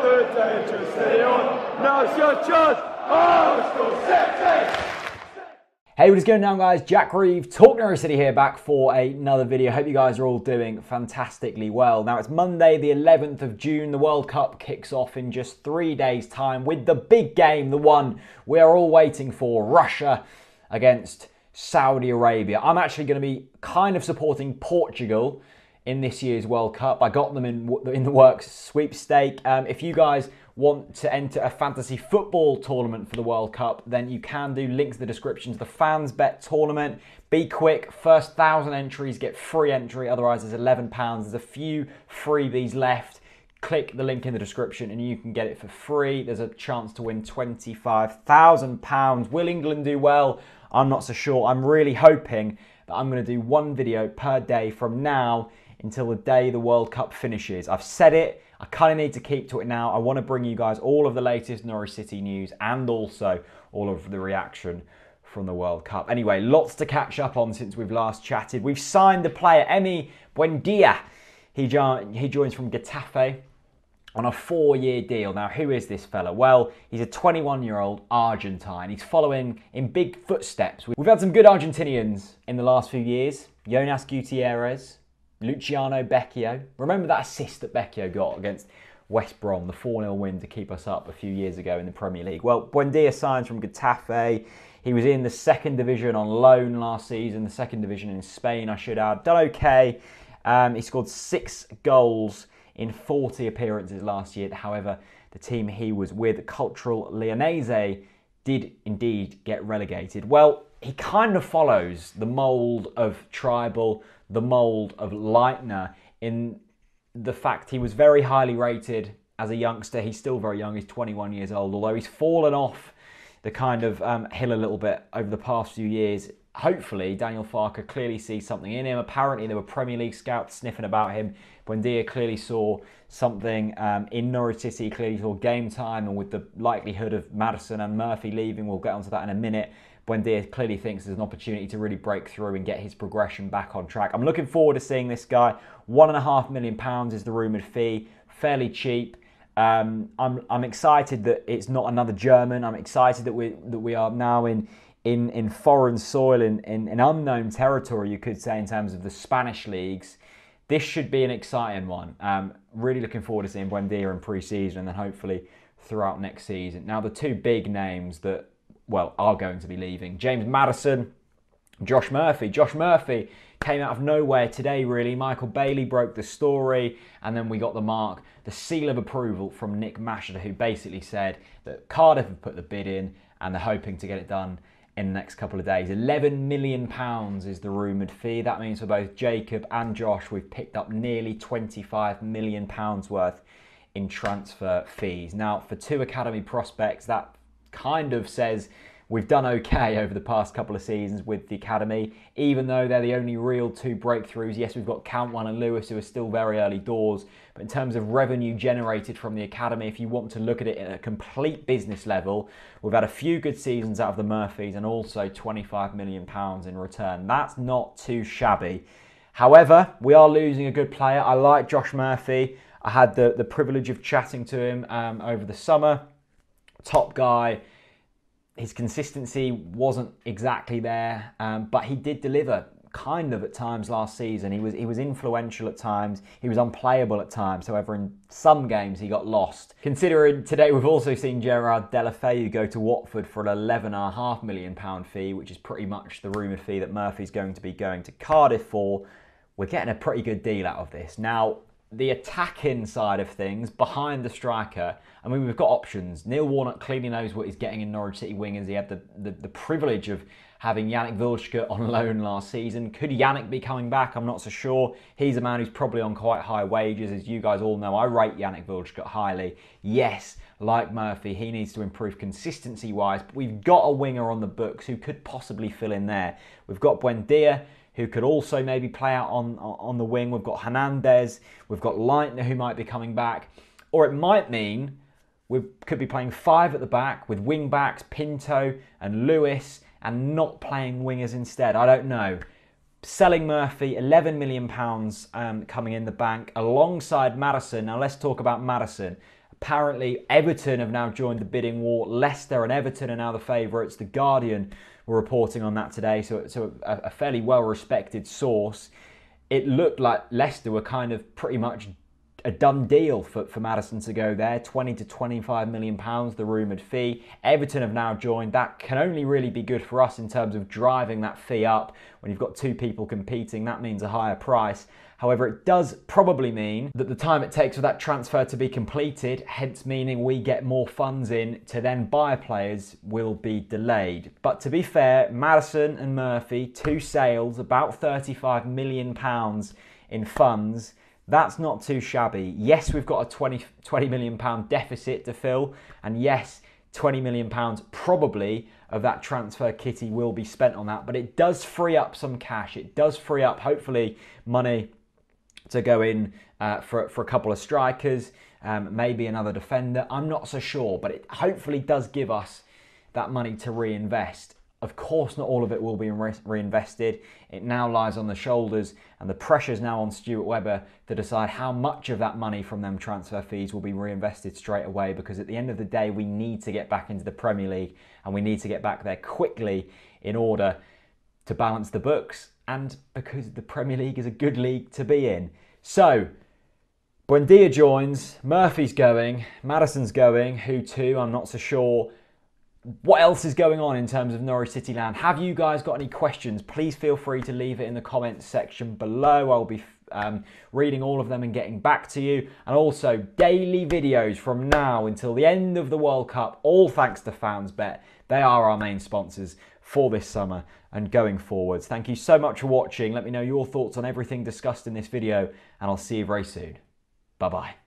Hey, what is going on, guys? Jack Reeve, TalkNorwichCity here, back for another video. Hope you guys are all doing fantastically well. Now, it's Monday, the 11th of June. The World Cup kicks off in just 3 days' time with the big game, the one we are all waiting for, Russia against Saudi Arabia. I'm actually going to be kind of supporting Portugal in this year's World Cup. I got them in the works sweepstake. If you guys want to enter a fantasy football tournament for the World Cup, then you can do. Links in the description to the Fans Bet tournament. Be quick, first 1,000 entries get free entry, otherwise there's £11. There's a few freebies left. Click the link in the description and you can get it for free. There's a chance to win £25,000. Will England do well? I'm not so sure. I'm really hoping that I'm going to do one video per day from now until the day the World Cup finishes. I've said it. I kind of need to keep to it now. I want to bring you guys all of the latest Norwich City news and also all of the reaction from the World Cup. Anyway, lots to catch up on since we've last chatted. We've signed the player, Emi Buendia. He joins from Getafe on a 4-year deal. Now, who is this fella? Well, he's a 21-year-old Argentine. He's following in big footsteps. We've had some good Argentinians in the last few years. Jonas Gutierrez, Luciano Becchio. Remember that assist that Becchio got against West Brom, the 4-0 win to keep us up a few years ago in the Premier League. Well, Buendia signs from Getafe. He was in the second division on loan last season, the second division in Spain, I should add. Done okay. He scored 6 goals in 40 appearances last year. However, the team he was with, Cultural Leonese, did indeed get relegated. Well, he kind of follows the mould of Tribal, the mould of Leitner, in the fact he was very highly rated as a youngster. He's still very young, he's 21 years old, although he's fallen off the kind of hill a little bit over the past few years. Hopefully, Daniel Farke clearly sees something in him. Apparently, there were Premier League scouts sniffing about him. Buendia clearly saw something in Norwich City, clearly saw game time, and with the likelihood of Maddison and Murphy leaving, we'll get onto that in a minute, Buendia clearly thinks there's an opportunity to really break through and get his progression back on track. I'm looking forward to seeing this guy. £1.5 million is the rumoured fee, fairly cheap. I'm excited that it's not another German. I'm excited that we are now in foreign soil, in unknown territory, you could say, in terms of the Spanish leagues. This should be an exciting one. Really looking forward to seeing Buendia in pre-season and then hopefully throughout next season. Now, the two big names that, well, are going to be leaving, James Maddison, Josh Murphy. Josh Murphy came out of nowhere today, really. Michael Bailey broke the story, and then we got the seal of approval from Nick Mashter, who basically said that Cardiff have put the bid in and they're hoping to get it done in the next couple of days. £11 million is the rumoured fee. That means for both Jacob and Josh, we've picked up nearly £25 million worth in transfer fees. Now, for two academy prospects, that kind of says we've done okay over the past couple of seasons with the academy, even though they're the only real two breakthroughs. Yes, we've got Cantwell and Lewis, who are still very early doors, but in terms of revenue generated from the academy, if you want to look at it at a complete business level, we've had a few good seasons out of the Murphys and also £25 million in return. That's not too shabby. However, we are losing a good player. I like Josh Murphy. I had the privilege of chatting to him over the summer. Top guy. His consistency wasn't exactly there, but he did deliver kind of at times last season. He was influential at times. He was unplayable at times. However, in some games he got lost. Considering today we've also seen Gerard Deulofeu go to Watford for an £11.5 million fee, which is pretty much the rumoured fee that Murphy's going to be going to Cardiff for. We're getting a pretty good deal out of this. Now, the attacking side of things, behind the striker, I mean, we've got options. Neil Warnock clearly knows what he's getting in Norwich City wingers. He had the privilege of having Yannick Wilschke on loan last season. Could Yannick be coming back? I'm not so sure. He's a man who's probably on quite high wages. As you guys all know, I rate Yannick Wilschke highly. Yes, like Murphy, he needs to improve consistency-wise, but we've got a winger on the books who could possibly fill in there. We've got Buendia, who could also maybe play out on the wing. We've got Hernandez. We've got Leitner, who might be coming back. Or it might mean we could be playing 5 at the back with wing backs, Pinto and Lewis, and not playing wingers instead. I don't know. Selling Murphy, £11 million coming in the bank alongside Maddison. Now let's talk about Maddison. Apparently, Everton have now joined the bidding war. Leicester and Everton are now the favourites. The Guardian were reporting on that today, so a fairly well-respected source. It looked like Leicester were kind of pretty much a done deal for Maddison to go there. 20 to 25 million pounds, the rumoured fee. Everton have now joined. That can only really be good for us in terms of driving that fee up. When you've got two people competing, that means a higher price. However, it does probably mean that the time it takes for that transfer to be completed, hence meaning we get more funds in to then buy players, will be delayed. But to be fair, Maddison and Murphy, two sales, about £35 million in funds. That's not too shabby. Yes, we've got a £20 million deficit to fill. And yes, £20 million probably of that transfer kitty will be spent on that. But it does free up some cash. It does free up, hopefully, money to go in for a couple of strikers, maybe another defender. I'm not so sure, but it hopefully does give us that money to reinvest. Of course, not all of it will be reinvested. It now lies on the shoulders, and the pressure's now on Stuart Webber to decide how much of that money from them transfer fees will be reinvested straight away, because at the end of the day, we need to get back into the Premier League, and we need to get back there quickly in order to balance the books, and because the Premier League is a good league to be in. So, Buendia joins, Murphy's going, Maddison's going, who to, I'm not so sure. What else is going on in terms of Norwich City land? Have you guys got any questions? Please feel free to leave it in the comments section below. I'll be reading all of them and getting back to you. And also daily videos from now until the end of the World Cup, all thanks to FansBet. They are our main sponsors for this summer and going forwards. Thank you so much for watching. Let me know your thoughts on everything discussed in this video, and I'll see you very soon. Bye-bye.